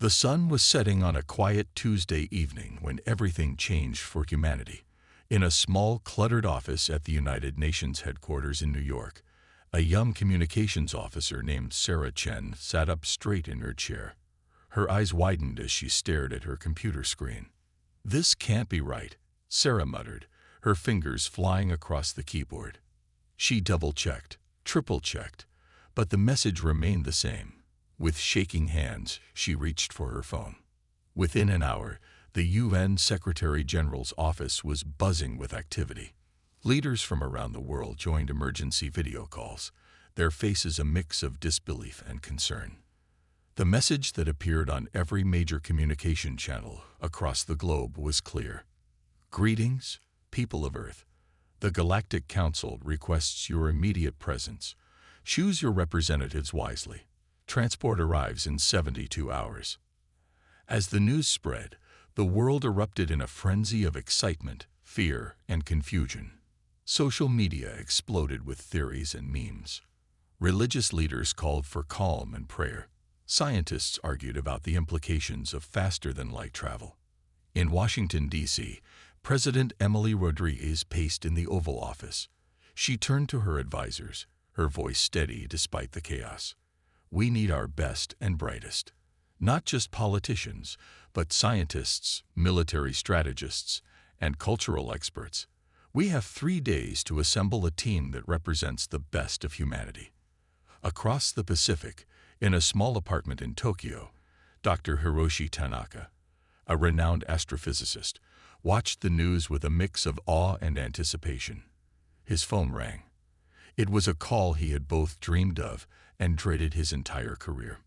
The sun was setting on a quiet Tuesday evening when everything changed for humanity. In a small, cluttered office at the United Nations headquarters in New York, a young communications officer named Sarah Chen sat up straight in her chair. Her eyes widened as she stared at her computer screen. "This can't be right," Sarah muttered, her fingers flying across the keyboard. She double-checked, triple-checked, but the message remained the same. With shaking hands, she reached for her phone. Within an hour, the UN Secretary-General's office was buzzing with activity. Leaders from around the world joined emergency video calls, their faces a mix of disbelief and concern. The message that appeared on every major communication channel across the globe was clear. "Greetings, people of Earth. The Galactic Council requests your immediate presence. Choose your representatives wisely. Transport arrives in 72 hours." As the news spread, the world erupted in a frenzy of excitement, fear, and confusion. Social media exploded with theories and memes. Religious leaders called for calm and prayer. Scientists argued about the implications of faster-than-light travel. In Washington, D.C., President Emily Rodriguez paced in the Oval Office. She turned to her advisors, her voice steady despite the chaos. "We need our best and brightest. Not just politicians, but scientists, military strategists, and cultural experts. We have 3 days to assemble a team that represents the best of humanity." Across the Pacific, in a small apartment in Tokyo, Dr. Hiroshi Tanaka, a renowned astrophysicist, watched the news with a mix of awe and anticipation. His phone rang. It was a call he had both dreamed of and dreaded his entire career.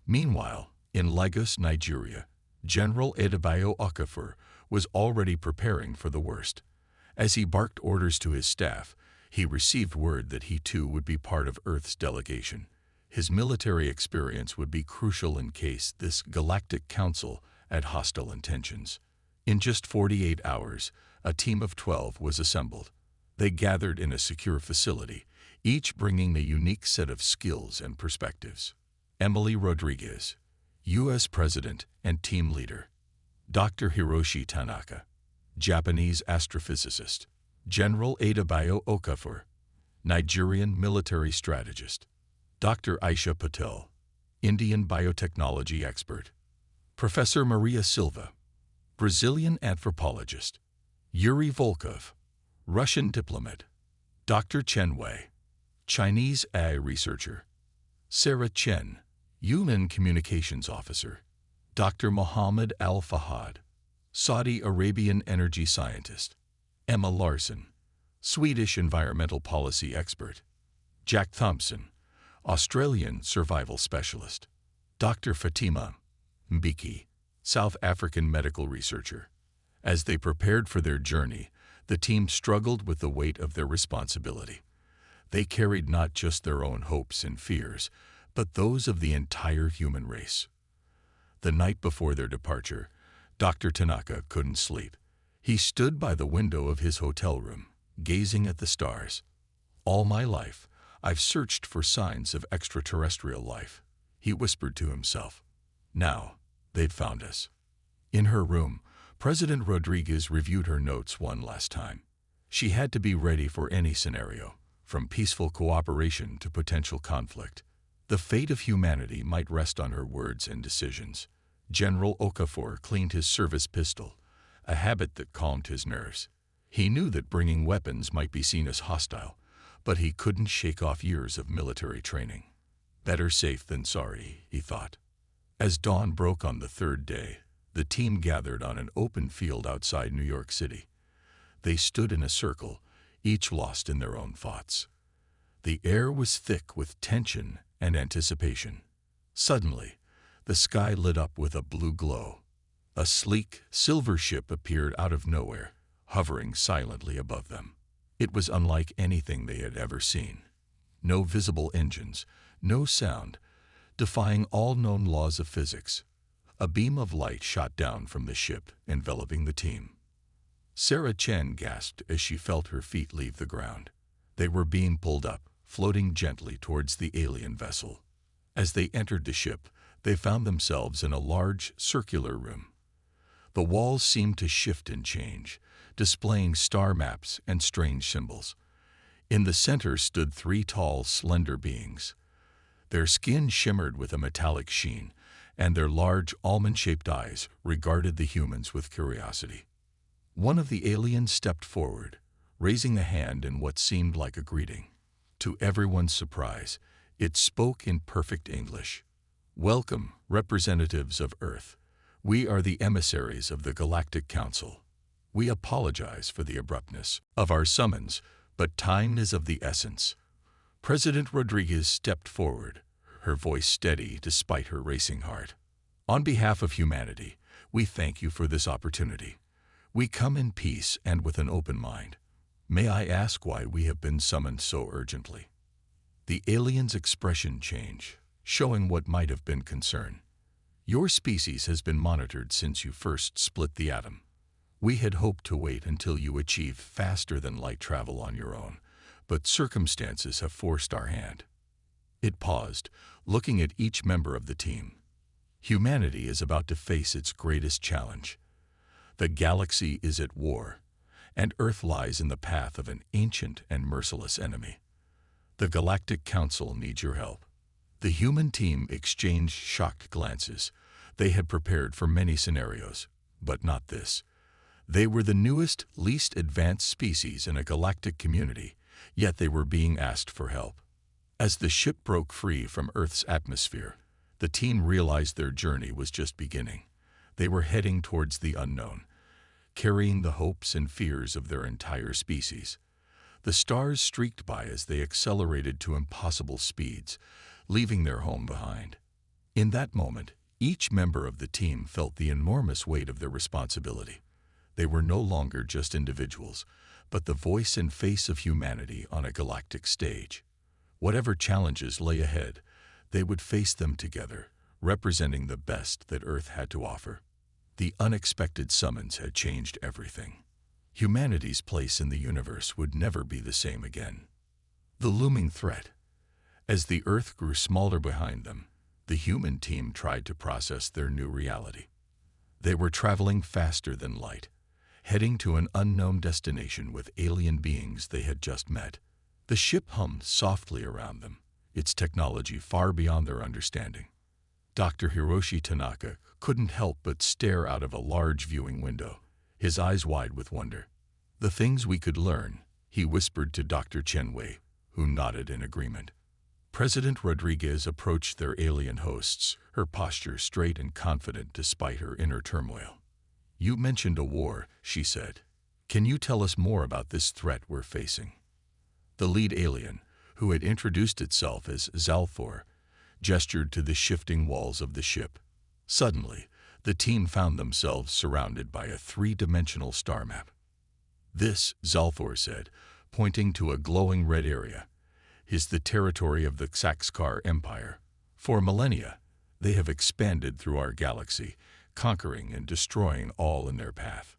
Meanwhile, in Lagos, Nigeria, General Adebayo Okafor was already preparing for the worst. As he barked orders to his staff, he received word that he too would be part of Earth's delegation. His military experience would be crucial in case this Galactic Council had hostile intentions. In just 48 hours, a team of 12 was assembled. They gathered in a secure facility, each bringing a unique set of skills and perspectives. Emily Rodriguez, U.S. President and Team Leader. Dr. Hiroshi Tanaka, Japanese astrophysicist. General Adebayo Okafor, Nigerian military strategist. Dr. Aisha Patel, Indian biotechnology expert. Professor Maria Silva, Brazilian anthropologist. Yuri Volkov, Russian diplomat. Dr. Chen Wei, Chinese AI researcher. Sarah Chen, UN communications officer. Dr. Mohammed Al-Fahad, Saudi Arabian energy scientist. Emma Larson, Swedish environmental policy expert. Jack Thompson, Australian survival specialist. Dr. Fatima Mbeki, South African medical researcher. As they prepared for their journey, the team struggled with the weight of their responsibility. They carried not just their own hopes and fears, but those of the entire human race. The night before their departure, Dr. Tanaka couldn't sleep. He stood by the window of his hotel room, gazing at the stars. "All my life, I've searched for signs of extraterrestrial life," he whispered to himself. "Now, they'd found us." In her room, President Rodriguez reviewed her notes one last time. She had to be ready for any scenario, from peaceful cooperation to potential conflict. The fate of humanity might rest on her words and decisions. General Okafor cleaned his service pistol, a habit that calmed his nerves. He knew that bringing weapons might be seen as hostile, but he couldn't shake off years of military training. Better safe than sorry, he thought. As dawn broke on the third day, the team gathered on an open field outside New York City. They stood in a circle, each lost in their own thoughts. The air was thick with tension and anticipation. Suddenly, the sky lit up with a blue glow. A sleek, silver ship appeared out of nowhere, hovering silently above them. It was unlike anything they had ever seen. No visible engines, no sound, defying all known laws of physics. A beam of light shot down from the ship, enveloping the team. Sarah Chen gasped as she felt her feet leave the ground. They were being pulled up, floating gently towards the alien vessel. As they entered the ship, They found themselves in a large, circular room. The walls seemed to shift and change, displaying star maps and strange symbols. In the center stood three tall, slender beings. Their skin shimmered with a metallic sheen, and their large, almond-shaped eyes regarded the humans with curiosity. One of the aliens stepped forward, raising a hand in what seemed like a greeting. To everyone's surprise, it spoke in perfect English. "Welcome, representatives of Earth. We are the emissaries of the Galactic Council. We apologize for the abruptness of our summons, but time is of the essence." President Rodriguez stepped forward, her voice steady despite her racing heart. "On behalf of humanity, we thank you for this opportunity. We come in peace and with an open mind. May I ask why we have been summoned so urgently?" The alien's expression changed, showing what might have been concern. "Your species has been monitored since you first split the atom. We had hoped to wait until you achieve faster-than-light travel on your own, but circumstances have forced our hand." It paused, looking at each member of the team. Humanity is about to face its greatest challenge. The galaxy is at war, and Earth lies in the path of an ancient and merciless enemy. The Galactic Council needs your help. The human team exchanged shocked glances. They had prepared for many scenarios, but not this. They were the newest, least advanced species in a galactic community, yet they were being asked for help. As the ship broke free from Earth's atmosphere, the team realized their journey was just beginning. They were heading towards the unknown, carrying the hopes and fears of their entire species. The stars streaked by as they accelerated to impossible speeds, leaving their home behind. In that moment, each member of the team felt the enormous weight of their responsibility. They were no longer just individuals, but the voice and face of humanity on a galactic stage. Whatever challenges lay ahead, they would face them together, representing the best that Earth had to offer. The unexpected summons had changed everything. Humanity's place in the universe would never be the same again. The looming threat. As the Earth grew smaller behind them, the human team tried to process their new reality. They were traveling faster than light, heading to an unknown destination with alien beings they had just met. The ship hummed softly around them, its technology far beyond their understanding. Dr. Hiroshi Tanaka couldn't help but stare out of a large viewing window, his eyes wide with wonder. "The things we could learn," he whispered to Dr. Chenwei, who nodded in agreement. President Rodriguez approached their alien hosts, her posture straight and confident despite her inner turmoil. "You mentioned a war," she said. "Can you tell us more about this threat we're facing?" The lead alien, who had introduced itself as Zalthor, gestured to the shifting walls of the ship. Suddenly, the team found themselves surrounded by a three-dimensional star map. "This," Zalthor said, pointing to a glowing red area, "is the territory of the Xaxkar Empire. For millennia, they have expanded through our galaxy, conquering and destroying all in their path."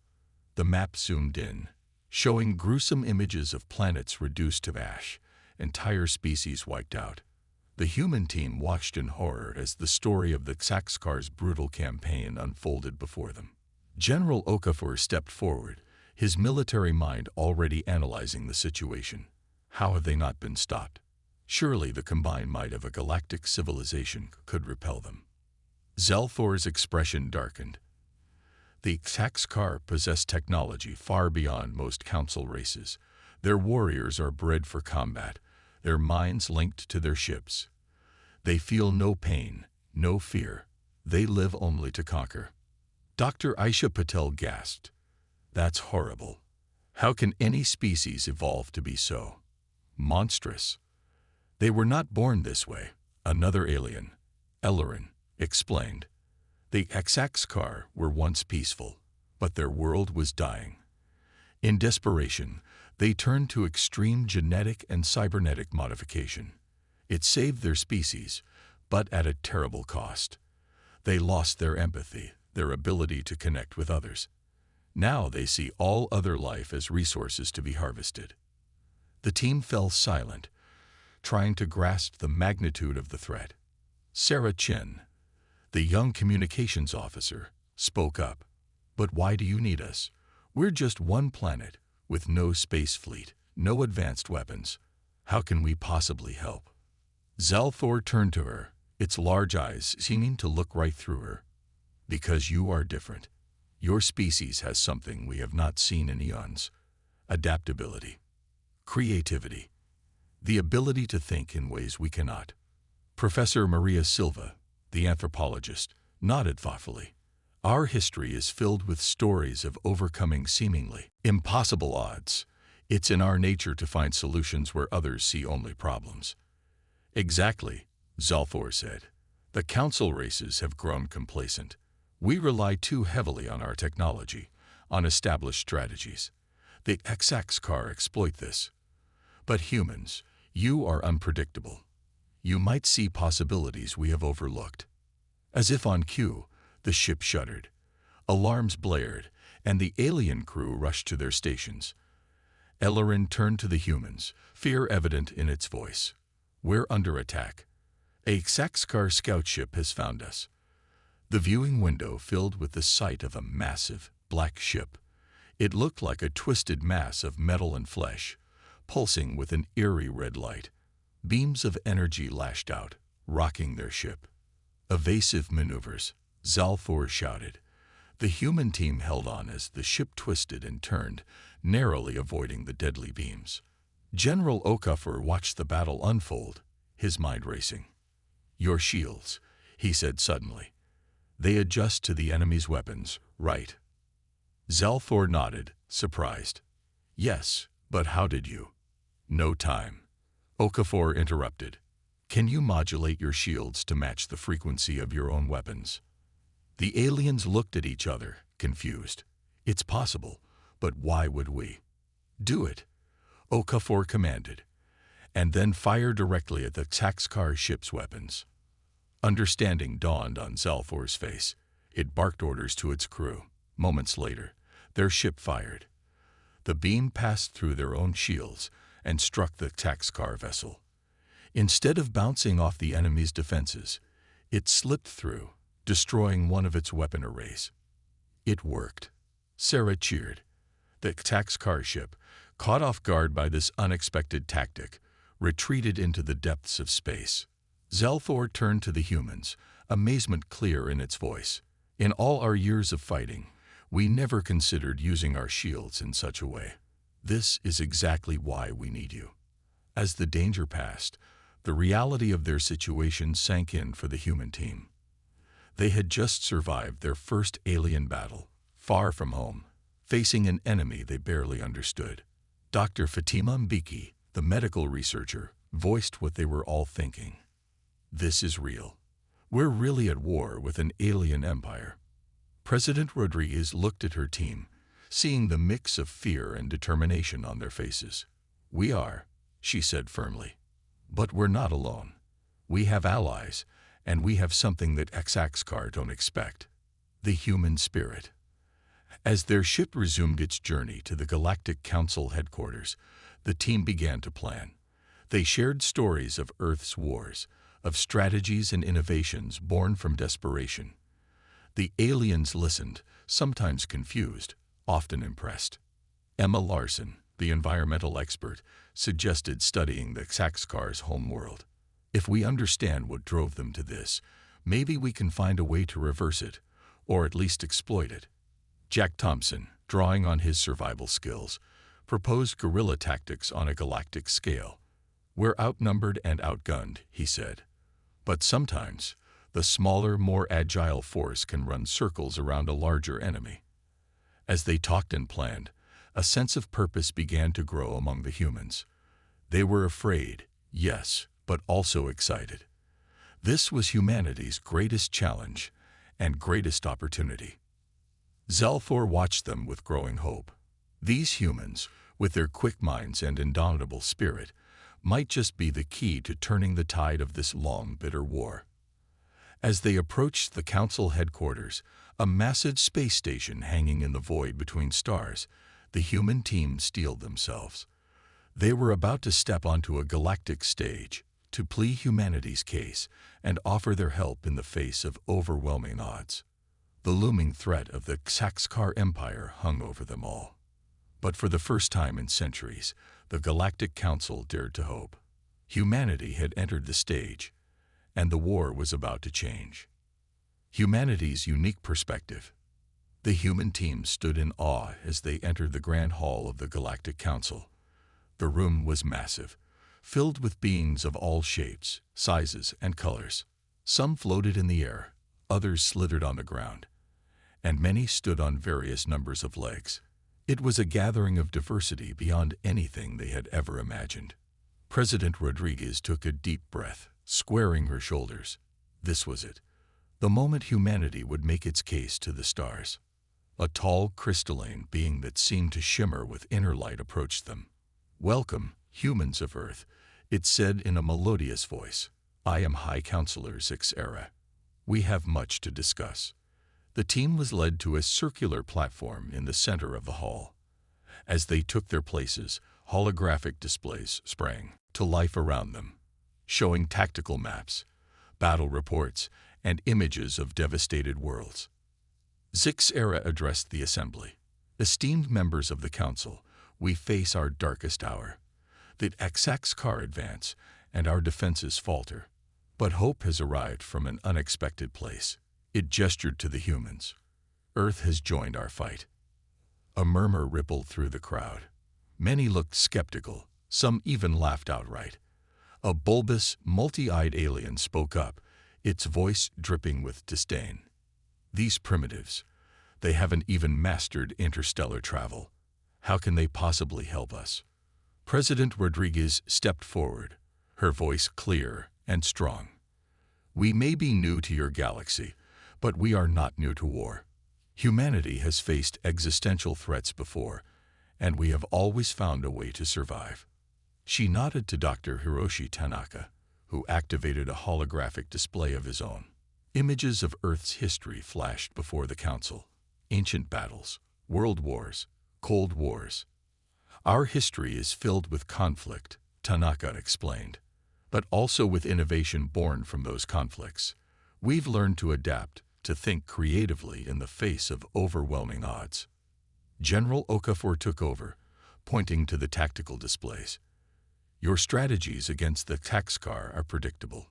The map zoomed in, showing gruesome images of planets reduced to ash, entire species wiped out. The human team watched in horror as the story of the Xaxkar's brutal campaign unfolded before them. General Okafor stepped forward, his military mind already analyzing the situation. How have they not been stopped? Surely the combined might of a galactic civilization could repel them. Zalthor's expression darkened. The Xaxkar possess technology far beyond most council races. Their warriors are bred for combat, their minds linked to their ships. They feel no pain, no fear. They live only to conquer. Dr. Aisha Patel gasped. "That's horrible. How can any species evolve to be so monstrous?" "They were not born this way," another alien, Ellerin, explained. "The Xaxkar were once peaceful, but their world was dying. In desperation, they turned to extreme genetic and cybernetic modification. It saved their species, but at a terrible cost. They lost their empathy, their ability to connect with others. Now they see all other life as resources to be harvested." The team fell silent, trying to grasp the magnitude of the threat. Sarah Chen, The young communications officer spoke up. "But why do you need us? We're just one planet with no space fleet, no advanced weapons. How can we possibly help?" Zalthor turned to her, its large eyes seeming to look right through her. "Because you are different. Your species has something we have not seen in eons. Adaptability, creativity, the ability to think in ways we cannot." Professor Maria Silva, the anthropologist, nodded thoughtfully. "Our history is filled with stories of overcoming seemingly impossible odds. It's in our nature to find solutions where others see only problems." "Exactly," Zalthor said. "The council races have grown complacent. We rely too heavily on our technology, on established strategies. The Xaxcar exploit this. But humans, you are unpredictable. You might see possibilities we have overlooked." As if on cue, the ship shuddered. Alarms blared, and the alien crew rushed to their stations. Ellerin turned to the humans, fear evident in its voice. "We're under attack. A Xaxcar scout ship has found us." The viewing window filled with the sight of a massive, black ship. It looked like a twisted mass of metal and flesh, pulsing with an eerie red light. Beams of energy lashed out, rocking their ship. "Evasive maneuvers," Zalthor shouted. The human team held on as the ship twisted and turned, narrowly avoiding the deadly beams. General Okafor watched the battle unfold, his mind racing. "Your shields," he said suddenly. "They adjust to the enemy's weapons, right?" Zalthor nodded, surprised. "Yes, but how did you?" "No time." Okafor interrupted. "Can you modulate your shields to match the frequency of your own weapons?" The aliens looked at each other, confused. "It's possible, but why would we?" "Do it," Okafor commanded, "and then fire directly at the Xaxcar ship's weapons." Understanding dawned on Zalthor's face. It barked orders to its crew. Moments later, their ship fired. The beam passed through their own shields and struck the Xaxcar vessel. Instead of bouncing off the enemy's defenses, it slipped through, destroying one of its weapon arrays. It worked. Sarah cheered. The Xaxcar ship, caught off guard by this unexpected tactic, retreated into the depths of space. Zalthor turned to the humans, amazement clear in its voice. "In all our years of fighting, we never considered using our shields in such a way. This is exactly why we need you." As the danger passed, the reality of their situation sank in for the human team. They had just survived their first alien battle, far from home, facing an enemy they barely understood. Dr. Fatima Mbiki, the medical researcher, voiced what they were all thinking. "This is real. We're really at war with an alien empire." President Rodriguez looked at her team, seeing the mix of fear and determination on their faces. "We are," she said firmly. "But we're not alone. We have allies, and we have something that Xaxcar don't expect: the human spirit." As their ship resumed its journey to the Galactic Council headquarters, the team began to plan. They shared stories of Earth's wars, of strategies and innovations born from desperation. The aliens listened, sometimes confused, often impressed. Emma Larson, the environmental expert, suggested studying the Xaxcar's homeworld. "If we understand what drove them to this, maybe we can find a way to reverse it, or at least exploit it." Jack Thompson, drawing on his survival skills, proposed guerrilla tactics on a galactic scale. "We're outnumbered and outgunned," he said. "But sometimes, the smaller, more agile force can run circles around a larger enemy." As they talked and planned, a sense of purpose began to grow among the humans. They were afraid, yes, but also excited. This was humanity's greatest challenge and greatest opportunity. Zalthor watched them with growing hope. These humans, with their quick minds and indomitable spirit, might just be the key to turning the tide of this long, bitter war. As they approached the council headquarters, a massive space station hanging in the void between stars, the human team steeled themselves. They were about to step onto a galactic stage, to plead humanity's case and offer their help in the face of overwhelming odds. The looming threat of the Xaxcar Empire hung over them all. But for the first time in centuries, the Galactic Council dared to hope. Humanity had entered the stage, and the war was about to change. Humanity's unique perspective. The human team stood in awe as they entered the grand hall of the Galactic Council. The room was massive, filled with beings of all shapes, sizes, and colors. Some floated in the air, others slithered on the ground, and many stood on various numbers of legs. It was a gathering of diversity beyond anything they had ever imagined. President Rodriguez took a deep breath, squaring her shoulders. This was it, the moment humanity would make its case to the stars. A tall, crystalline being that seemed to shimmer with inner light approached them. "Welcome, humans of Earth," it said in a melodious voice. "I am High Counselor Zixera. We have much to discuss." The team was led to a circular platform in the center of the hall. As they took their places, holographic displays sprang to life around them, showing tactical maps, battle reports, and images of devastated worlds. Zixera addressed the assembly. "Esteemed members of the council, we face our darkest hour. The Xaxcar advance, and our defenses falter. But hope has arrived from an unexpected place." It gestured to the humans. "Earth has joined our fight." A murmur rippled through the crowd. Many looked skeptical, some even laughed outright. A bulbous, multi-eyed alien spoke up, its voice dripping with disdain. "These primitives, they haven't even mastered interstellar travel. How can they possibly help us?" President Rodriguez stepped forward, her voice clear and strong. "We may be new to your galaxy, but we are not new to war. Humanity has faced existential threats before, and we have always found a way to survive." She nodded to Dr. Hiroshi Tanaka, who activated a holographic display of his own. Images of Earth's history flashed before the council. Ancient battles, world wars, cold wars. "Our history is filled with conflict," Tanaka explained, "but also with innovation born from those conflicts. We've learned to adapt, to think creatively in the face of overwhelming odds." General Okafor took over, pointing to the tactical displays. "Your strategies against the Xaxcar are predictable.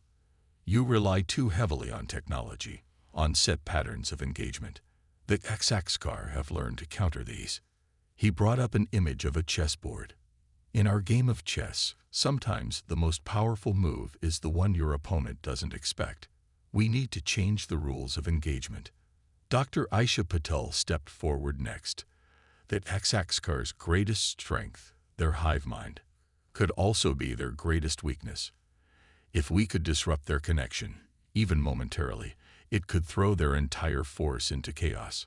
You rely too heavily on technology, on set patterns of engagement. The Xaxcar have learned to counter these." He brought up an image of a chessboard. "In our game of chess, sometimes the most powerful move is the one your opponent doesn't expect. We need to change the rules of engagement." Dr. Aisha Patel stepped forward next. "The Xaxcar's greatest strength, their hive mind, could also be their greatest weakness. If we could disrupt their connection, even momentarily, it could throw their entire force into chaos."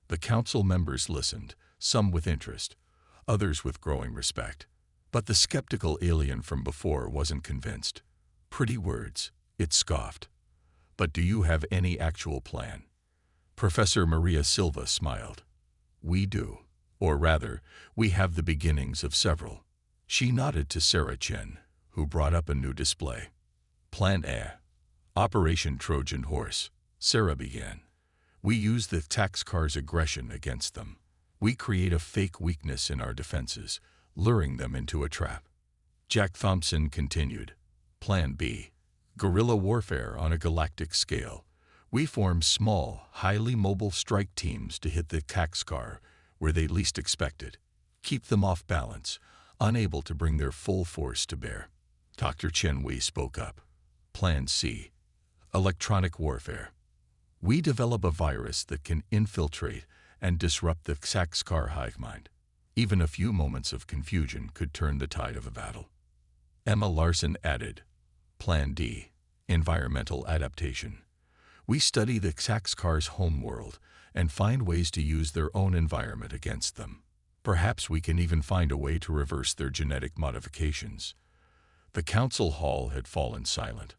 The council members listened, some with interest, others with growing respect. But the skeptical alien from before wasn't convinced. "Pretty words," it scoffed. "But do you have any actual plan?" Professor Maria Silva smiled. "We do. Or rather, we have the beginnings of several." She nodded to Sarah Chen, who brought up a new display. "Plan A. Operation Trojan Horse," Sarah began. "We use the Xaxcar's aggression against them. We create a fake weakness in our defenses, luring them into a trap." Jack Thompson continued. "Plan B. Guerrilla warfare on a galactic scale. We form small, highly mobile strike teams to hit the Xaxcar where they least expect it. Keep them off balance, unable to bring their full force to bear." Dr. Chen Wei spoke up. "Plan C. Electronic warfare. We develop a virus that can infiltrate and disrupt the Xaxcar hive mind. Even a few moments of confusion could turn the tide of a battle." Emma Larson added, "Plan D. Environmental adaptation. We study the Xaxcar's homeworld and find ways to use their own environment against them. Perhaps we can even find a way to reverse their genetic modifications." The council hall had fallen silent,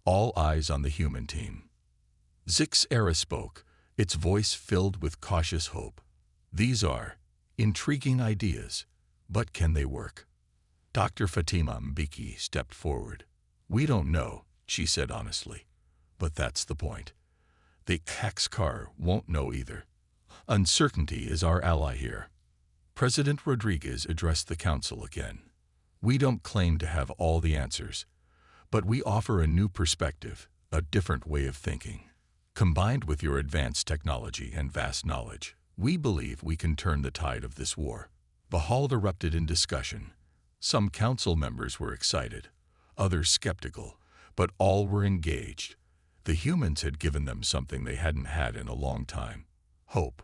all eyes on the human team. Zixera spoke, its voice filled with cautious hope. "These are intriguing ideas, but can they work?" Dr. Fatima Mbiki stepped forward. "We don't know," she said honestly. "But that's the point. The HFY won't know either. Uncertainty is our ally here." President Rodriguez addressed the council again. "We don't claim to have all the answers, but we offer a new perspective, a different way of thinking. Combined with your advanced technology and vast knowledge, we believe we can turn the tide of this war." The hall erupted in discussion. Some council members were excited, others skeptical, but all were engaged. The humans had given them something they hadn't had in a long time: hope.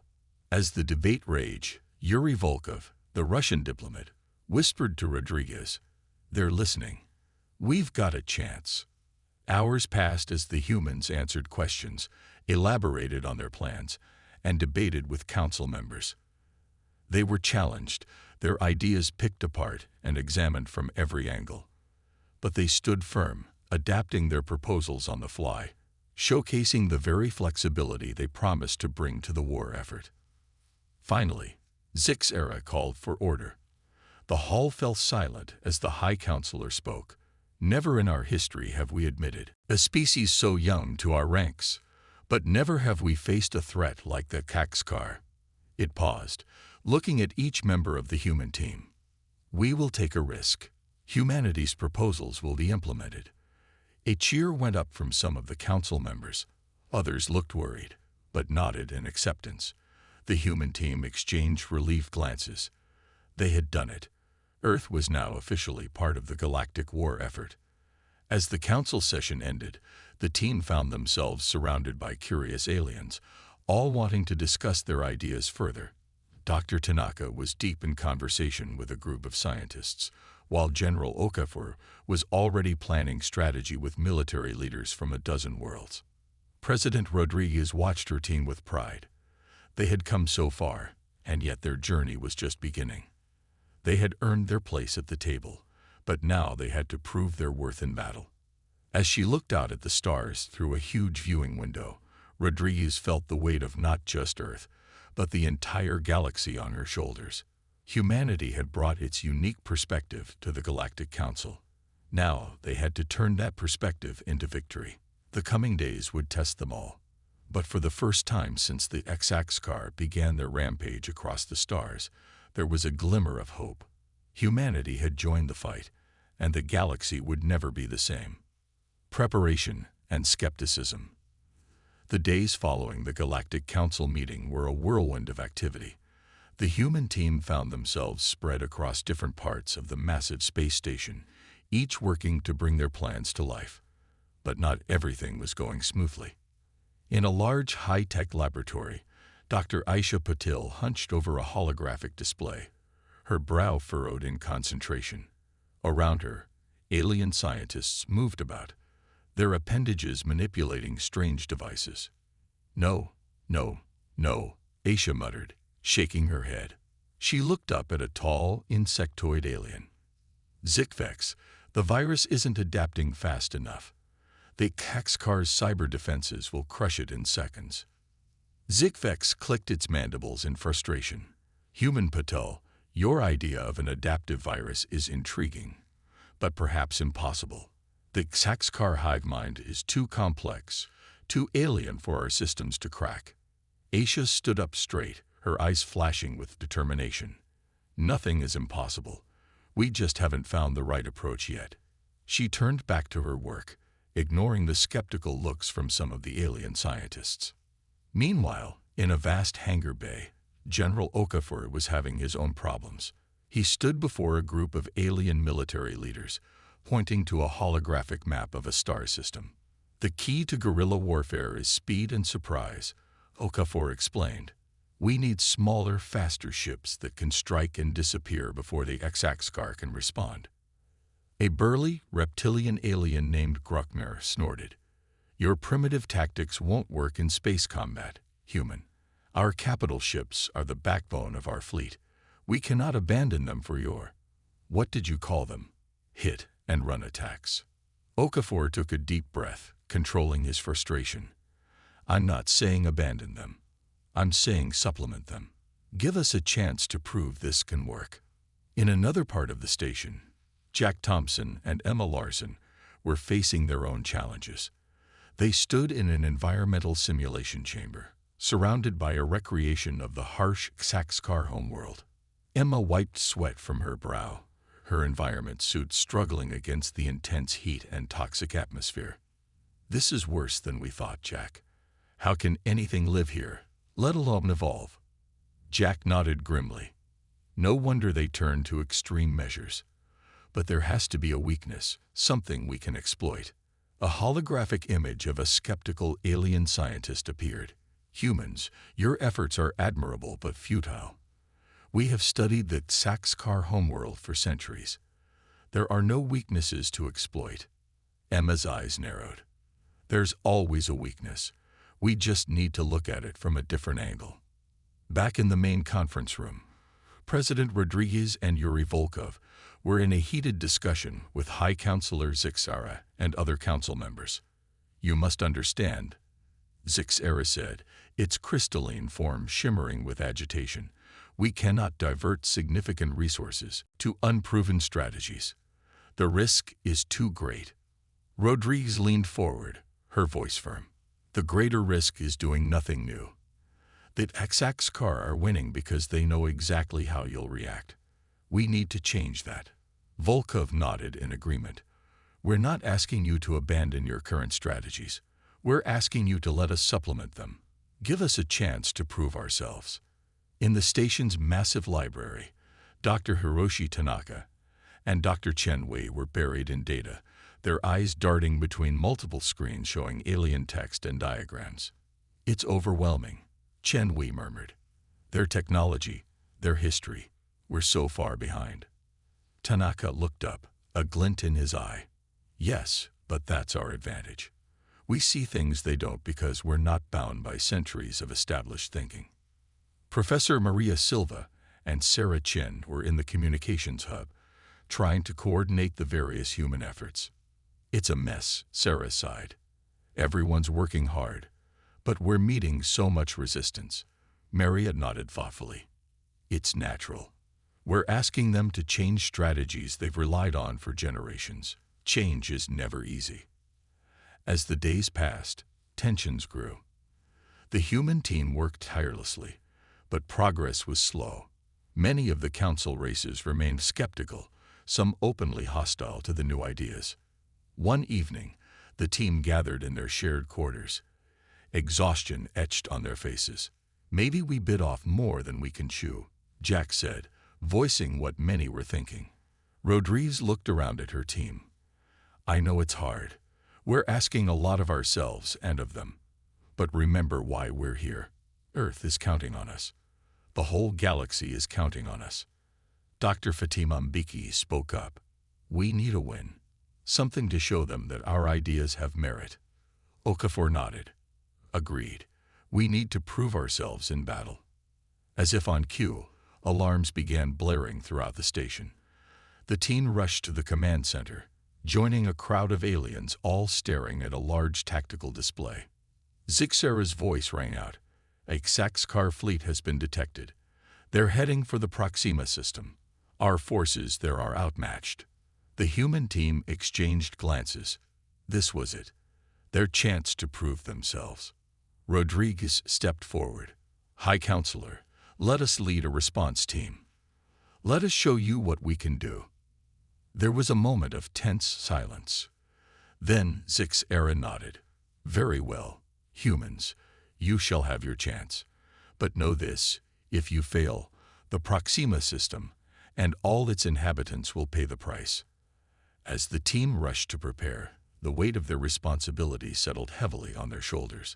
As the debate raged, Yuri Volkov, the Russian diplomat, whispered to Rodriguez, "They're listening. We've got a chance." Hours passed as the humans answered questions, elaborated on their plans, and debated with council members. They were challenged, their ideas picked apart and examined from every angle. But they stood firm, adapting their proposals on the fly, showcasing the very flexibility they promised to bring to the war effort. Finally, Zik's era called for order. The hall fell silent as the High Counselor spoke. "Never in our history have we admitted a species so young to our ranks, but never have we faced a threat like the HFY." It paused, looking at each member of the human team. "We will take a risk. Humanity's proposals will be implemented." A cheer went up from some of the council members. Others looked worried, but nodded in acceptance. The human team exchanged relieved glances. They had done it. Earth was now officially part of the Galactic War effort. As the council session ended, the team found themselves surrounded by curious aliens, all wanting to discuss their ideas further. Dr. Tanaka was deep in conversation with a group of scientists, while General Okafor was already planning strategy with military leaders from a dozen worlds. President Rodriguez watched her team with pride. They had come so far, and yet their journey was just beginning. They had earned their place at the table, but now they had to prove their worth in battle. As she looked out at the stars through a huge viewing window, Rodriguez felt the weight of not just Earth, but the entire galaxy on her shoulders. Humanity had brought its unique perspective to the Galactic Council. Now they had to turn that perspective into victory. The coming days would test them all. But for the first time since the HFY began their rampage across the stars, there was a glimmer of hope. Humanity had joined the fight, and the galaxy would never be the same. Preparation and skepticism. The days following the Galactic Council meeting were a whirlwind of activity. The human team found themselves spread across different parts of the massive space station, each working to bring their plans to life. But not everything was going smoothly. In a large high-tech laboratory, Dr. Aisha Patil hunched over a holographic display, her brow furrowed in concentration. Around her, alien scientists moved about, their appendages manipulating strange devices. "No, no, no," Aisha muttered, shaking her head. She looked up at a tall, insectoid alien. "Zikvex, the virus isn't adapting fast enough. The HFY's cyber defenses will crush it in seconds." Zikvex clicked its mandibles in frustration. "Human Patel, your idea of an adaptive virus is intriguing, but perhaps impossible. The HFY hive mind is too complex, too alien for our systems to crack." Aisha stood up straight, her eyes flashing with determination. "Nothing is impossible. We just haven't found the right approach yet." She turned back to her work, ignoring the skeptical looks from some of the alien scientists. Meanwhile, in a vast hangar bay, General Okafor was having his own problems. He stood before a group of alien military leaders, pointing to a holographic map of a star system. "The key to guerrilla warfare is speed and surprise," Okafor explained. "We need smaller, faster ships that can strike and disappear before the HFY can respond." A burly, reptilian alien named Gruckmer snorted. "Your primitive tactics won't work in space combat, human. Our capital ships are the backbone of our fleet. We cannot abandon them for your—" "What did you call them?" "Hit and run attacks." Okafor took a deep breath, controlling his frustration. "I'm not saying abandon them. I'm saying supplement them. Give us a chance to prove this can work." In another part of the station, Jack Thompson and Emma Larson were facing their own challenges. They stood in an environmental simulation chamber, surrounded by a recreation of the harsh Xaxcar homeworld. Emma wiped sweat from her brow, her environment suit struggling against the intense heat and toxic atmosphere. "This is worse than we thought, Jack. How can anything live here, let alone evolve?" Jack nodded grimly. No wonder they turned to extreme measures. But there has to be a weakness, something we can exploit. A holographic image of a skeptical alien scientist appeared. "Humans, your efforts are admirable but futile. We have studied the Xaxcar homeworld for centuries. There are no weaknesses to exploit." Emma's eyes narrowed. "There's always a weakness. We just need to look at it from a different angle." Back in the main conference room, President Rodriguez and Yuri Volkov were in a heated discussion with High Counselor Zixara and other council members. "You must understand," Zixara said, its crystalline form shimmering with agitation. "We cannot divert significant resources to unproven strategies. The risk is too great." Rodriguez leaned forward, her voice firm. "The greater risk is doing nothing new. The Xaxcar are winning because they know exactly how you'll react. We need to change that." Volkov nodded in agreement. "We're not asking you to abandon your current strategies. We're asking you to let us supplement them. Give us a chance to prove ourselves." In the station's massive library, Dr. Hiroshi Tanaka and Dr. Chen Wei were buried in data, their eyes darting between multiple screens showing alien text and diagrams. "It's overwhelming," Chen Wei murmured. "Their technology, their history, we're so far behind." Tanaka looked up, a glint in his eye. "Yes, but that's our advantage. We see things they don't because we're not bound by centuries of established thinking." Professor Maria Silva and Sarah Chin were in the communications hub, trying to coordinate the various human efforts. "It's a mess," Sarah sighed. "Everyone's working hard, but we're meeting so much resistance." Maria nodded thoughtfully. "It's natural. We're asking them to change strategies they've relied on for generations. Change is never easy." As the days passed, tensions grew. The human team worked tirelessly, but progress was slow. Many of the council races remained skeptical, some openly hostile to the new ideas. One evening, the team gathered in their shared quarters. Exhaustion etched on their faces. "Maybe we bit off more than we can chew," Jack said, voicing what many were thinking. Rodriguez looked around at her team. "I know it's hard. We're asking a lot of ourselves and of them. But remember why we're here. Earth is counting on us. The whole galaxy is counting on us." Dr. Fatima Mbiki spoke up. "We need a win. Something to show them that our ideas have merit." Okafor nodded. "Agreed. We need to prove ourselves in battle." As if on cue, alarms began blaring throughout the station. The team rushed to the command center, joining a crowd of aliens all staring at a large tactical display. Zixara's voice rang out. "A Xaxcar fleet has been detected. They're heading for the Proxima system. Our forces there are outmatched." The human team exchanged glances. This was it, their chance to prove themselves. Rodriguez stepped forward. "High Counselor, let us lead a response team. Let us show you what we can do." There was a moment of tense silence. Then Zixara nodded. "Very well, humans, you shall have your chance. But know this, if you fail, the Proxima system and all its inhabitants will pay the price." As the team rushed to prepare, the weight of their responsibility settled heavily on their shoulders.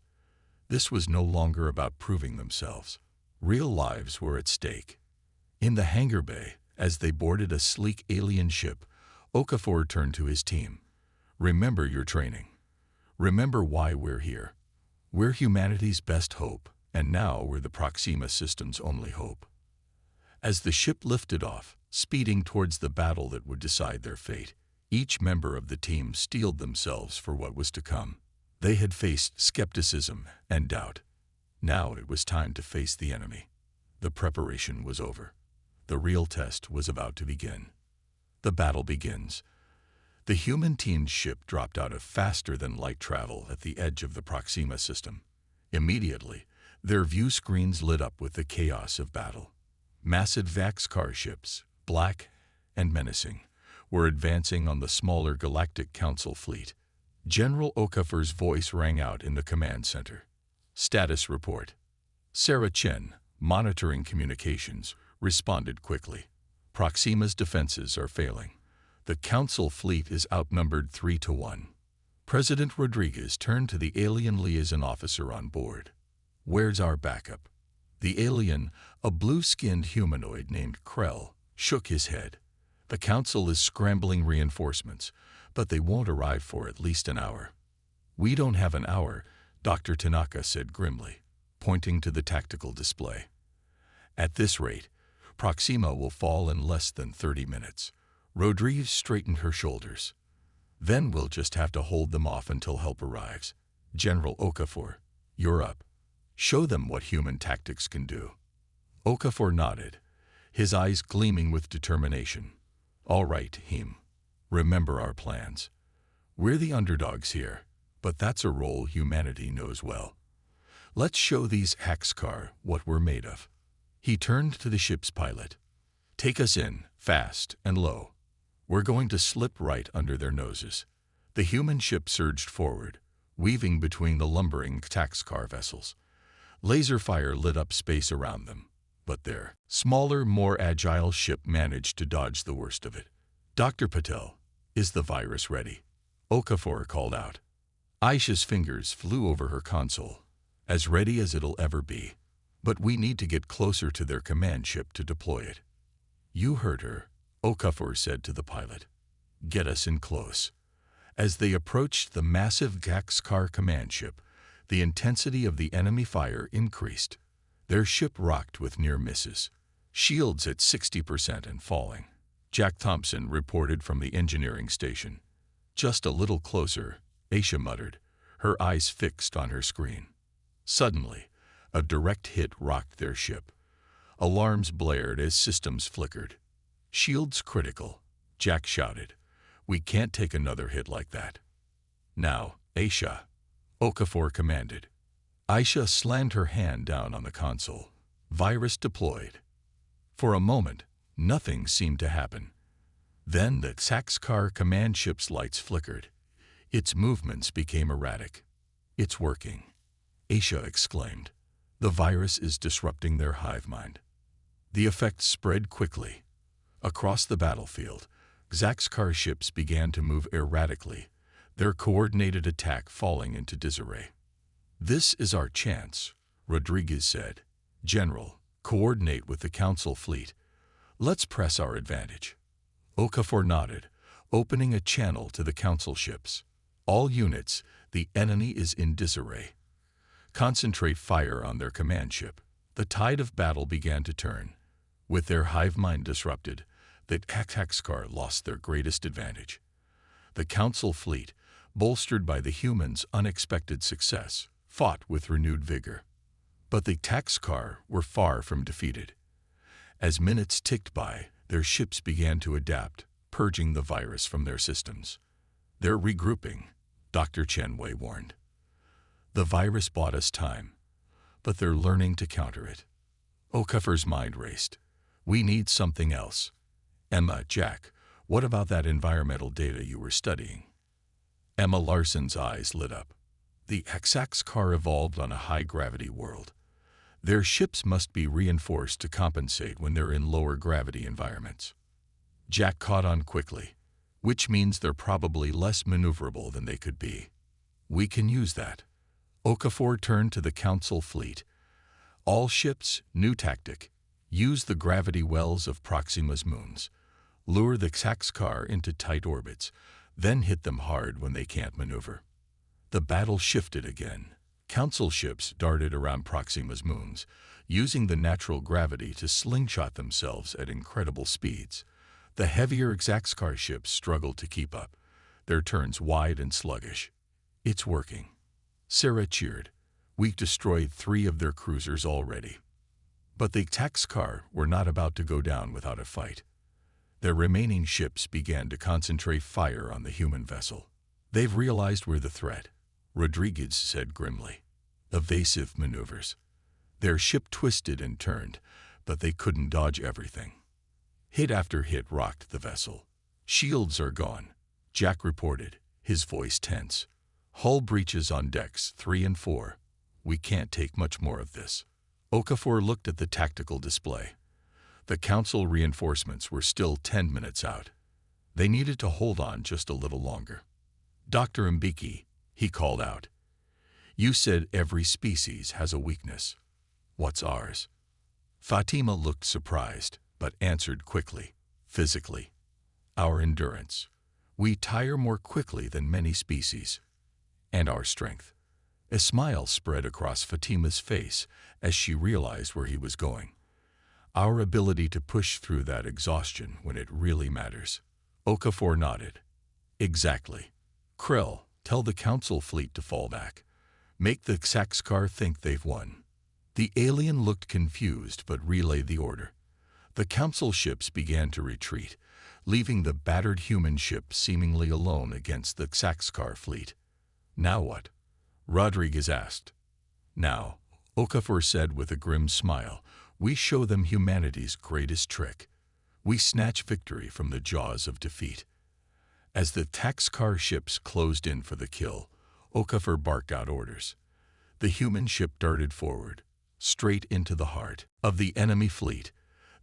This was no longer about proving themselves. Real lives were at stake. In the hangar bay, as they boarded a sleek alien ship, Okafor turned to his team. "Remember your training. Remember why we're here. We're humanity's best hope, and now we're the Proxima system's only hope." As the ship lifted off, speeding towards the battle that would decide their fate, each member of the team steeled themselves for what was to come. They had faced skepticism and doubt. Now it was time to face the enemy. The preparation was over. The real test was about to begin. The battle begins. The human team's ship dropped out of faster-than-light travel at the edge of the Proxima system. Immediately, their view screens lit up with the chaos of battle. Massive Vaxcar ships, black and menacing, were advancing on the smaller Galactic Council fleet. General Okafor's voice rang out in the command center. Status report. Sarah Chen, monitoring communications, responded quickly. Proxima's defenses are failing. The Council fleet is outnumbered 3-1. President Rodriguez turned to the alien liaison officer on board. Where's our backup? The alien, a blue-skinned humanoid named Krell, shook his head. The Council is scrambling reinforcements, but they won't arrive for at least an hour. We don't have an hour, Dr. Tanaka said grimly, pointing to the tactical display. At this rate, Proxima will fall in less than 30 minutes. Rodriguez straightened her shoulders. Then we'll just have to hold them off until help arrives. General Okafor, you're up. Show them what human tactics can do. Okafor nodded, his eyes gleaming with determination. All right, Him. Remember our plans. We're the underdogs here, but that's a role humanity knows well. Let's show these Haxkar what we're made of. He turned to the ship's pilot. Take us in, fast and low. We're going to slip right under their noses. The human ship surged forward, weaving between the lumbering Haxkar vessels. Laser fire lit up space around them, but their smaller, more agile ship managed to dodge the worst of it. Dr. Patel, is the virus ready? Okafor called out. Aisha's fingers flew over her console, as ready as it'll ever be. But we need to get closer to their command ship to deploy it. You heard her, Okafor said to the pilot. Get us in close. As they approached the massive Haxkar command ship, the intensity of the enemy fire increased. Their ship rocked with near misses, shields at 60% and falling. Jack Thompson reported from the engineering station. Just a little closer, Aisha muttered, her eyes fixed on her screen. Suddenly, a direct hit rocked their ship. Alarms blared as systems flickered. Shields critical, Jack shouted. We can't take another hit like that. Now, Aisha, Okafor commanded. Aisha slammed her hand down on the console. Virus deployed. For a moment, nothing seemed to happen. Then the Haxkar command ship's lights flickered. Its movements became erratic. It's working, Aisha exclaimed. The virus is disrupting their hive mind. The effect spread quickly. Across the battlefield, Haxkar ships began to move erratically, their coordinated attack falling into disarray. This is our chance, Rodriguez said. General, coordinate with the Council fleet. Let's press our advantage. Okafor nodded, opening a channel to the Council ships. All units, the enemy is in disarray. Concentrate fire on their command ship. The tide of battle began to turn. With their hive mind disrupted, the Haxkar lost their greatest advantage. The Council fleet, bolstered by the humans' unexpected success, fought with renewed vigor. But the Haxkar were far from defeated. As minutes ticked by, their ships began to adapt, purging the virus from their systems. They're regrouping, Dr. Chenwei warned. The virus bought us time, but they're learning to counter it. Okafor's mind raced. We need something else. Emma, Jack, what about that environmental data you were studying? Emma Larson's eyes lit up. The Haxkar evolved on a high-gravity world. Their ships must be reinforced to compensate when they're in lower gravity environments. Jack caught on quickly, which means they're probably less maneuverable than they could be. We can use that. Okafor turned to the Council fleet. All ships, new tactic. Use the gravity wells of Proxima's moons. Lure the Haxkar into tight orbits, then hit them hard when they can't maneuver. The battle shifted again. Council ships darted around Proxima's moons, using the natural gravity to slingshot themselves at incredible speeds. The heavier Haxkar ships struggled to keep up, their turns wide and sluggish. It's working. Sarah cheered. We've destroyed 3 of their cruisers already. But the Haxkar were not about to go down without a fight. Their remaining ships began to concentrate fire on the human vessel. "They've realized we're the threat," Rodriguez said grimly. "Evasive maneuvers." Their ship twisted and turned, but they couldn't dodge everything. Hit after hit rocked the vessel. "Shields are gone," Jack reported, his voice tense. "Hull breaches on decks 3 and 4. We can't take much more of this." Okafor looked at the tactical display. The Council reinforcements were still 10 minutes out. They needed to hold on just a little longer. "Dr. Mbiki," he called out. "You said every species has a weakness. What's ours?" Fatima looked surprised, but answered quickly. "Physically. Our endurance. We tire more quickly than many species. And our strength." A smile spread across Fatima's face as she realized where he was going. "Our ability to push through that exhaustion when it really matters." Okafor nodded. "Exactly. Krell, tell the Council fleet to fall back. Make the Xaxkar think they've won." The alien looked confused but relayed the order. The Council ships began to retreat, leaving the battered human ship seemingly alone against the Xaxkar fleet. "Now what?" Rodriguez asked. "Now," Okafor said with a grim smile, "we show them humanity's greatest trick. We snatch victory from the jaws of defeat." As the Xaxkar ships closed in for the kill, Okafor barked out orders. The human ship darted forward, straight into the heart of the enemy fleet.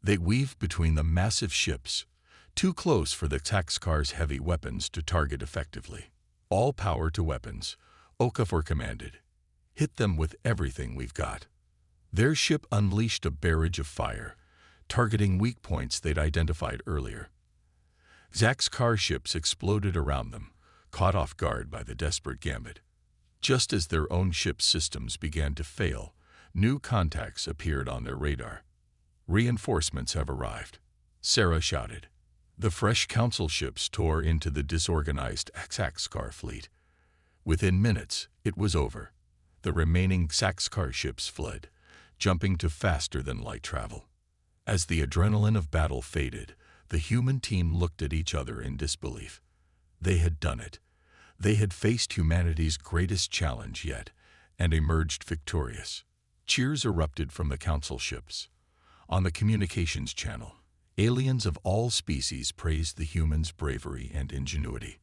They weaved between the massive ships, too close for the Xaxkar's heavy weapons to target effectively. "All power to weapons," Okafor commanded. "Hit them with everything we've got." Their ship unleashed a barrage of fire, targeting weak points they'd identified earlier. Xaxkar ships exploded around them, caught off guard by the desperate gambit. Just as their own ship's systems began to fail, new contacts appeared on their radar. "Reinforcements have arrived," Sarah shouted. The fresh Council ships tore into the disorganized Xaxkar fleet. Within minutes, it was over. The remaining Xaxkar ships fled, jumping to faster-than-light travel. As the adrenaline of battle faded, the human team looked at each other in disbelief. They had done it. They had faced humanity's greatest challenge yet, and emerged victorious. Cheers erupted from the Council ships. On the communications channel, aliens of all species praised the humans' bravery and ingenuity.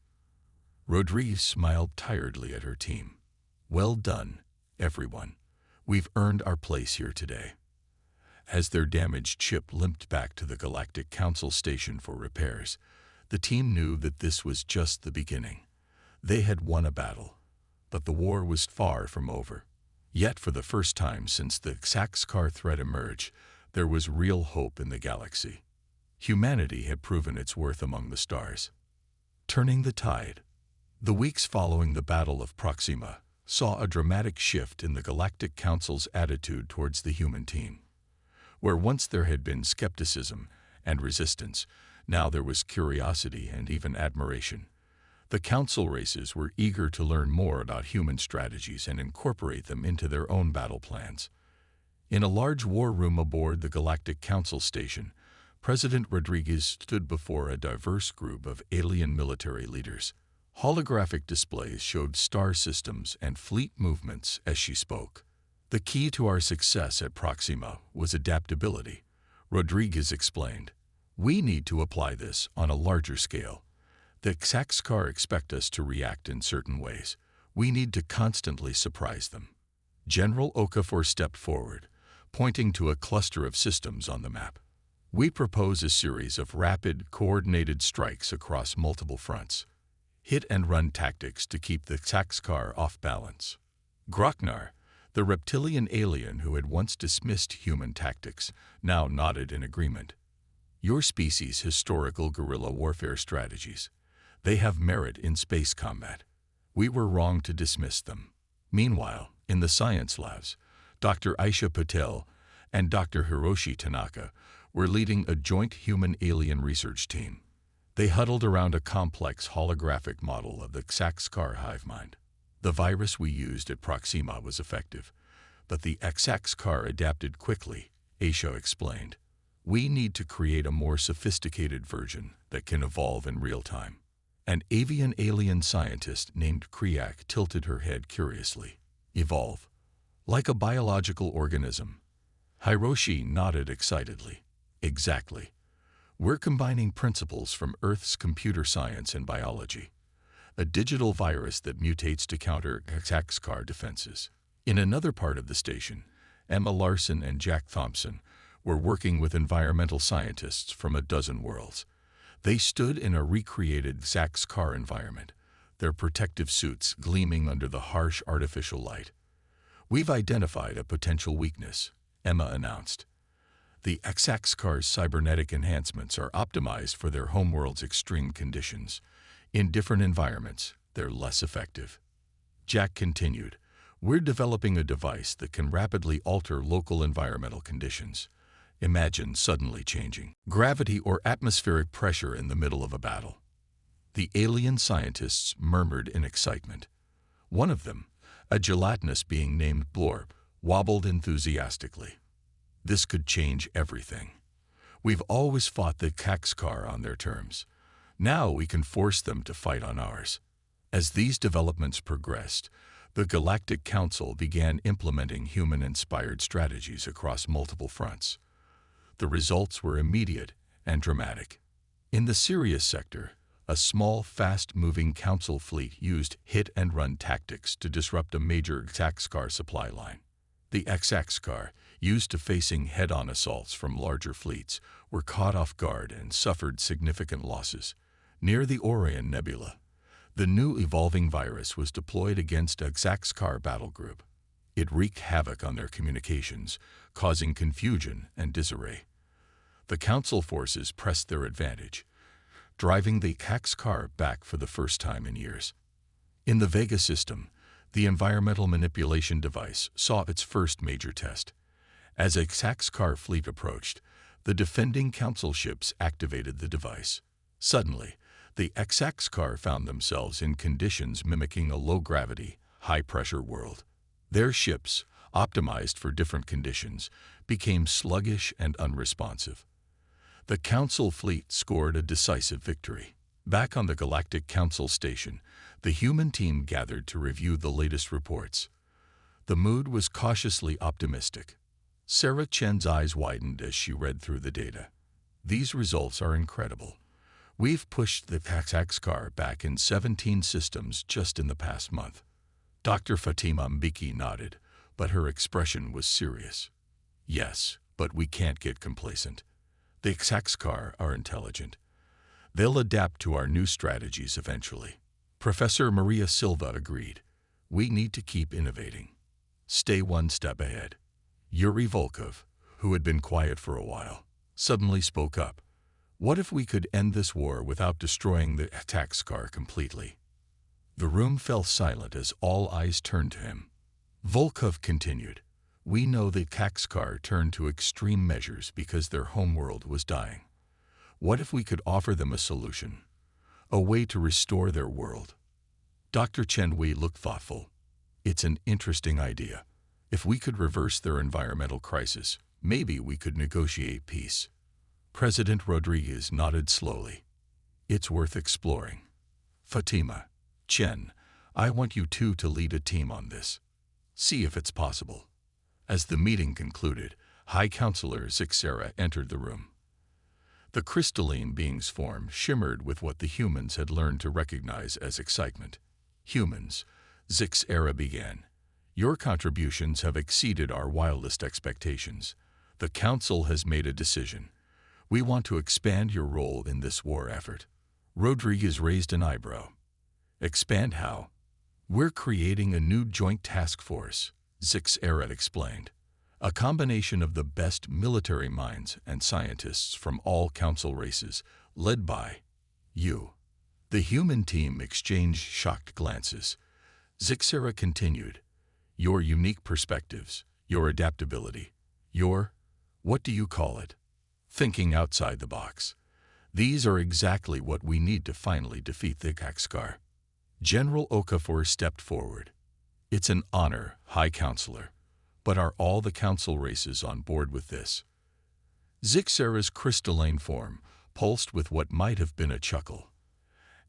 Rodriguez smiled tiredly at her team. "Well done, everyone. We've earned our place here today." As their damaged ship limped back to the Galactic Council station for repairs, the team knew that this was just the beginning. They had won a battle, but the war was far from over. Yet for the first time since the Xaxkar threat emerged, there was real hope in the galaxy. Humanity had proven its worth among the stars. Turning the tide. The weeks following the Battle of Proxima saw a dramatic shift in the Galactic Council's attitude towards the human team. Where once there had been skepticism and resistance, now there was curiosity and even admiration. The Council races were eager to learn more about human strategies and incorporate them into their own battle plans. In a large war room aboard the Galactic Council station, President Rodriguez stood before a diverse group of alien military leaders. Holographic displays showed star systems and fleet movements as she spoke. "The key to our success at Proxima was adaptability," Rodriguez explained. "We need to apply this on a larger scale. The Xaxkar expect us to react in certain ways. We need to constantly surprise them." General Okafor stepped forward, pointing to a cluster of systems on the map. "We propose a series of rapid, coordinated strikes across multiple fronts. Hit-and-run tactics to keep the Xaxkar off balance." Groknar, the reptilian alien who had once dismissed human tactics, now nodded in agreement. "Your species' historical guerrilla warfare strategies. They have merit in space combat. We were wrong to dismiss them." Meanwhile, in the science labs, Dr. Aisha Patel and Dr. Hiroshi Tanaka were leading a joint human-alien research team. They huddled around a complex holographic model of the Xaxkar hive mind. "The virus we used at Proxima was effective, but the Xaxkar adapted quickly," Aisha explained. We need to create a more sophisticated version that can evolve in real time. An avian alien scientist named Kriak tilted her head curiously. Evolve? Like a biological organism? Hiroshi nodded excitedly. Exactly. We're combining principles from Earth's computer science and biology. A digital virus that mutates to counter HFY defenses. In another part of the station, Emma Larson and Jack Thompson were working with environmental scientists from a dozen worlds. They stood in a recreated HFY environment, their protective suits gleaming under the harsh artificial light. We've identified a potential weakness, Emma announced. The HFY's cybernetic enhancements are optimized for their homeworld's extreme conditions. In different environments, they're less effective. Jack continued, we're developing a device that can rapidly alter local environmental conditions. Imagine suddenly changing gravity or atmospheric pressure in the middle of a battle. The alien scientists murmured in excitement. One of them, a gelatinous being named Blorb, wobbled enthusiastically. This could change everything. We've always fought the HFY on their terms. Now we can force them to fight on ours. As these developments progressed, the Galactic Council began implementing human-inspired strategies across multiple fronts. The results were immediate and dramatic. In the Sirius sector, a small, fast-moving council fleet used hit-and-run tactics to disrupt a major HFY supply line. The HFY, used to facing head-on assaults from larger fleets, were caught off guard and suffered significant losses. Near the Orion Nebula, the new evolving virus was deployed against a HFY battle group. It wreaked havoc on their communications, causing confusion and disarray. The Council forces pressed their advantage, driving the HFY back for the first time in years. In the Vega system, the environmental manipulation device saw its first major test. As a HFY fleet approached, the defending Council ships activated the device. Suddenly, the HFY found themselves in conditions mimicking a low-gravity, high-pressure world. Their ships, optimized for different conditions, became sluggish and unresponsive. The Council fleet scored a decisive victory. Back on the Galactic Council station, the human team gathered to review the latest reports. The mood was cautiously optimistic. Sarah Chen's eyes widened as she read through the data. These results are incredible. We've pushed the HFY back in 17 systems just in the past month. Dr. Fatima Mbiki nodded, but her expression was serious. Yes, but we can't get complacent. The HFY are intelligent. They'll adapt to our new strategies eventually. Professor Maria Silva agreed. We need to keep innovating. Stay one step ahead. Yuri Volkov, who had been quiet for a while, suddenly spoke up. What if we could end this war without destroying the HFY completely? The room fell silent as all eyes turned to him. Volkov continued. We know that HFY turned to extreme measures because their homeworld was dying. What if we could offer them a solution? A way to restore their world? Dr. Chen Wei looked thoughtful. It's an interesting idea. If we could reverse their environmental crisis, maybe we could negotiate peace. President Rodriguez nodded slowly. It's worth exploring. Fatima, Chen, I want you two to lead a team on this. See if it's possible. As the meeting concluded, High Counselor Zixera entered the room. The crystalline being's form shimmered with what the humans had learned to recognize as excitement. Humans, Zixera began. Your contributions have exceeded our wildest expectations. The Council has made a decision. We want to expand your role in this war effort. Rodriguez raised an eyebrow. Expand how? We're creating a new joint task force, Zixera explained. A combination of the best military minds and scientists from all Council races, led by you. The human team exchanged shocked glances. Zixera continued. Your unique perspectives, your adaptability, your, what do you call it? Thinking outside the box. These are exactly what we need to finally defeat the HFY. General Okafor stepped forward. It's an honor, High Counselor. But are all the Council races on board with this? Zixera's crystalline form pulsed with what might have been a chuckle.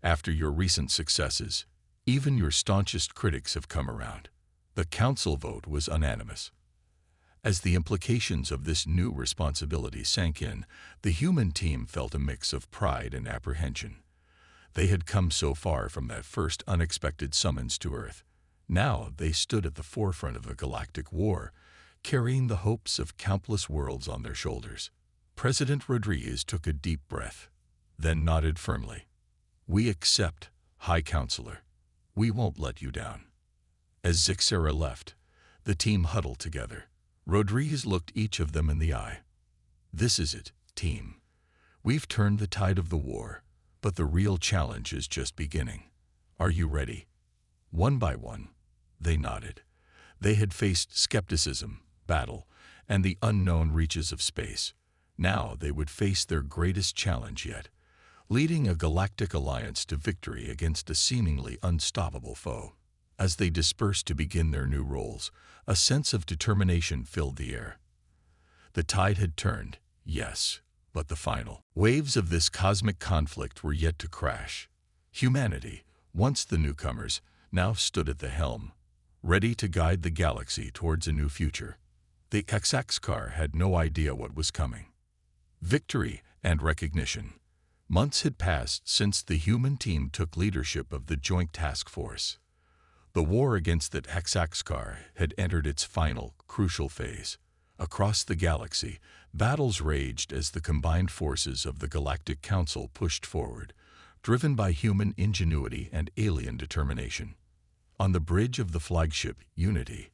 After your recent successes, even your staunchest critics have come around. The council vote was unanimous. As the implications of this new responsibility sank in, the human team felt a mix of pride and apprehension. They had come so far from that first unexpected summons to Earth. Now they stood at the forefront of a galactic war, carrying the hopes of countless worlds on their shoulders. President Rodriguez took a deep breath, then nodded firmly. "We accept, High Counselor. We won't let you down." As Zixera left, the team huddled together. Rodriguez looked each of them in the eye. "This is it, team. We've turned the tide of the war, but the real challenge is just beginning. Are you ready?" One by one, they nodded. They had faced skepticism, battle, and the unknown reaches of space. Now they would face their greatest challenge yet, leading a galactic alliance to victory against a seemingly unstoppable foe. As they dispersed to begin their new roles, a sense of determination filled the air. The tide had turned, yes, but the final waves of this cosmic conflict were yet to crash. Humanity, once the newcomers, now stood at the helm, ready to guide the galaxy towards a new future. The HFY had no idea what was coming. Victory and recognition. Months had passed since the human team took leadership of the Joint Task Force. The war against the HFY had entered its final, crucial phase. Across the galaxy, battles raged as the combined forces of the Galactic Council pushed forward, driven by human ingenuity and alien determination. On the bridge of the flagship Unity,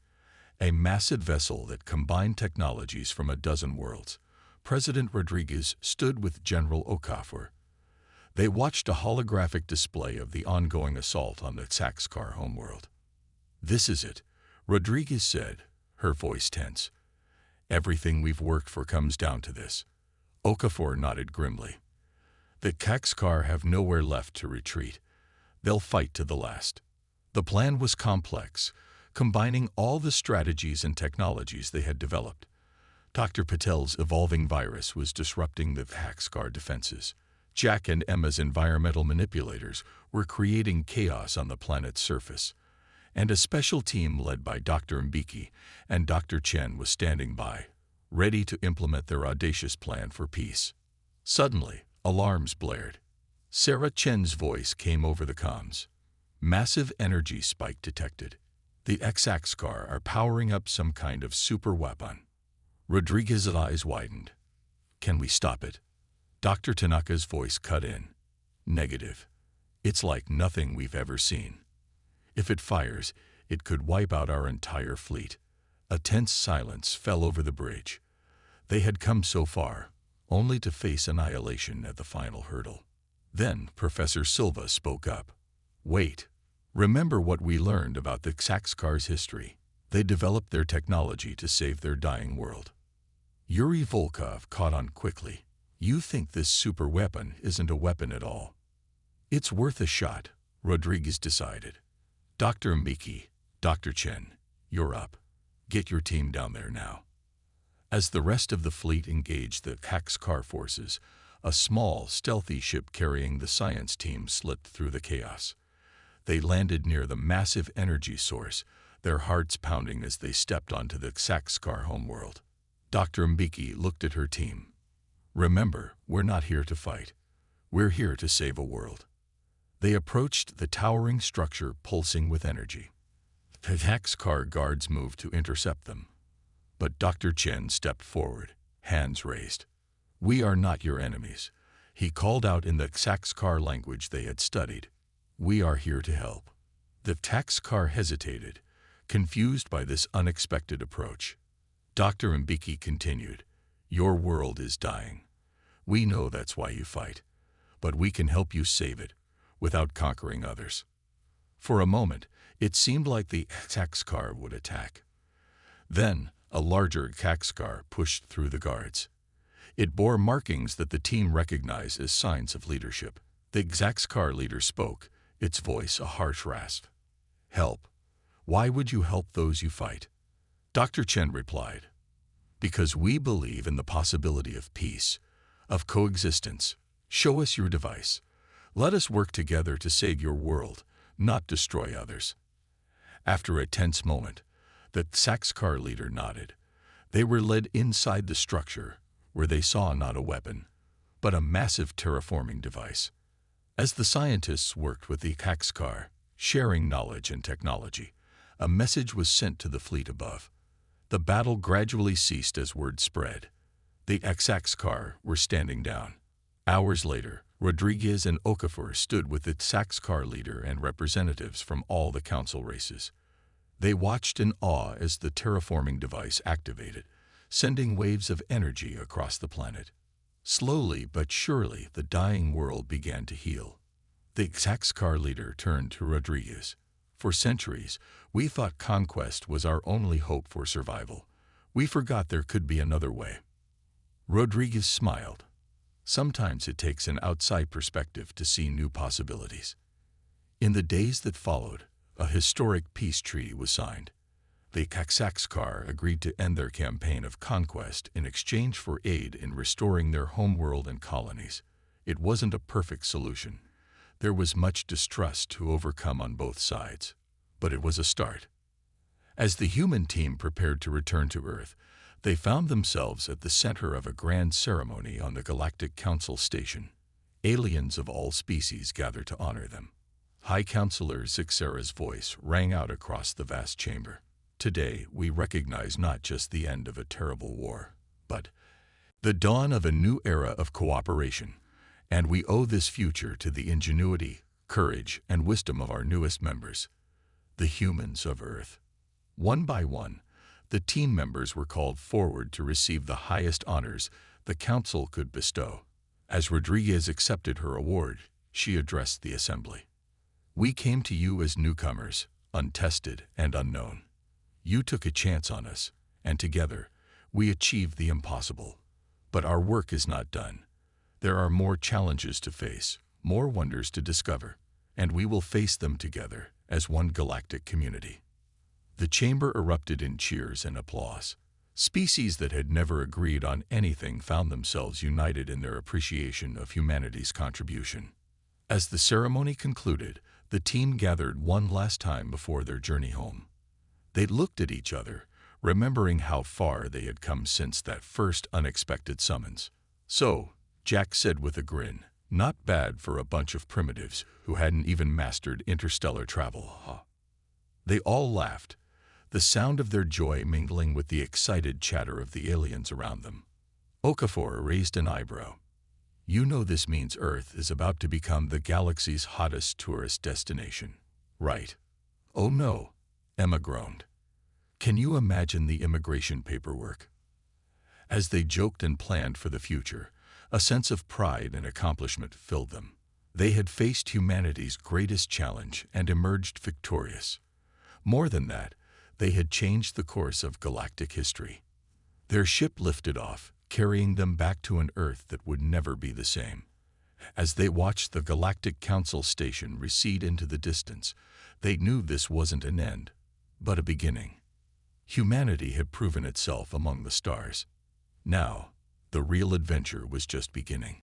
a massive vessel that combined technologies from a dozen worlds, President Rodriguez stood with General Okafor. They watched a holographic display of the ongoing assault on the HFY homeworld. "This is it," Rodriguez said, her voice tense. "Everything we've worked for comes down to this." Okafor nodded grimly. "The HFY have nowhere left to retreat. They'll fight to the last." The plan was complex, combining all the strategies and technologies they had developed. Dr. Patel's evolving virus was disrupting the HFY defenses. Jack and Emma's environmental manipulators were creating chaos on the planet's surface. And a special team led by Dr. Mbiki and Dr. Chen was standing by, ready to implement their audacious plan for peace. Suddenly, alarms blared. Sarah Chen's voice came over the comms. "Massive energy spike detected. The HFY are powering up some kind of super weapon." Rodriguez's eyes widened. "Can we stop it?" Dr. Tanaka's voice cut in. "Negative. It's like nothing we've ever seen. If it fires, it could wipe out our entire fleet." A tense silence fell over the bridge. They had come so far, only to face annihilation at the final hurdle. Then Professor Silva spoke up. "Wait. Remember what we learned about the HFY's history. They developed their technology to save their dying world." Yuri Volkov caught on quickly. "You think this super weapon isn't a weapon at all?" "It's worth a shot," Rodriguez decided. "Dr. Mbiki, Dr. Chen, you're up. Get your team down there now." As the rest of the fleet engaged the HFY forces, a small, stealthy ship carrying the science team slipped through the chaos. They landed near the massive energy source, their hearts pounding as they stepped onto the HFY homeworld. Dr. Mbiki looked at her team. "Remember, we're not here to fight. We're here to save a world." They approached the towering structure pulsing with energy. The HFY guards moved to intercept them. But Dr. Chen stepped forward, hands raised. "We are not your enemies," he called out in the HFY language they had studied. "We are here to help." The HFY hesitated, confused by this unexpected approach. Dr. Mbiki continued, "Your world is dying. We know that's why you fight, but we can help you save it without conquering others." For a moment, it seemed like the HFY would attack. Then, a larger HFY pushed through the guards. It bore markings that the team recognized as signs of leadership. The HFY leader spoke, its voice a harsh rasp. "Help. Why would you help those you fight?" Dr. Chen replied, Because we believe in the possibility of peace, of coexistence. Show us your device. Let us work together to save your world, not destroy others." After a tense moment, the Saxcar leader nodded. They were led inside the structure, where they saw not a weapon, but a massive terraforming device. As the scientists worked with the Saxcar, sharing knowledge and technology, a message was sent to the fleet above. The battle gradually ceased as word spread. The Saxcar were standing down. Hours later, Rodriguez and Okafor stood with the Saxcar leader and representatives from all the council races. They watched in awe as the terraforming device activated, sending waves of energy across the planet. Slowly but surely, the dying world began to heal. The Saxcar leader turned to Rodriguez. "For centuries, we thought conquest was our only hope for survival. We forgot there could be another way." Rodriguez smiled. Sometimes it takes an outside perspective to see new possibilities. In the days that followed, a historic peace treaty was signed. The Saxcar agreed to end their campaign of conquest in exchange for aid in restoring their homeworld and colonies. It wasn't a perfect solution. There was much distrust to overcome on both sides, but it was a start. As the human team prepared to return to Earth, they found themselves at the center of a grand ceremony on the Galactic Council station. Aliens of all species gathered to honor them. High Counselor Zixara's voice rang out across the vast chamber. "Today, we recognize not just the end of a terrible war, but the dawn of a new era of cooperation. And we owe this future to the ingenuity, courage, and wisdom of our newest members, the humans of Earth." One by one, the team members were called forward to receive the highest honors the Council could bestow. As Rodriguez accepted her award, she addressed the assembly. "We came to you as newcomers, untested and unknown. You took a chance on us, and together, we achieved the impossible. But our work is not done. There are more challenges to face, more wonders to discover, and we will face them together as one galactic community." The chamber erupted in cheers and applause. Species that had never agreed on anything found themselves united in their appreciation of humanity's contribution. As the ceremony concluded, the team gathered one last time before their journey home. They looked at each other, remembering how far they had come since that first unexpected summons. "So," Jack said with a grin, "not bad for a bunch of primitives who hadn't even mastered interstellar travel, huh?" They all laughed, the sound of their joy mingling with the excited chatter of the aliens around them. Okafor raised an eyebrow. "You know this means Earth is about to become the galaxy's hottest tourist destination, right?" "Oh no," Emma groaned. "Can you imagine the immigration paperwork?" As they joked and planned for the future, a sense of pride and accomplishment filled them. They had faced humanity's greatest challenge and emerged victorious. More than that, they had changed the course of galactic history. Their ship lifted off, carrying them back to an Earth that would never be the same. As they watched the Galactic Council station recede into the distance, they knew this wasn't an end, but a beginning. Humanity had proven itself among the stars. Now, the real adventure was just beginning.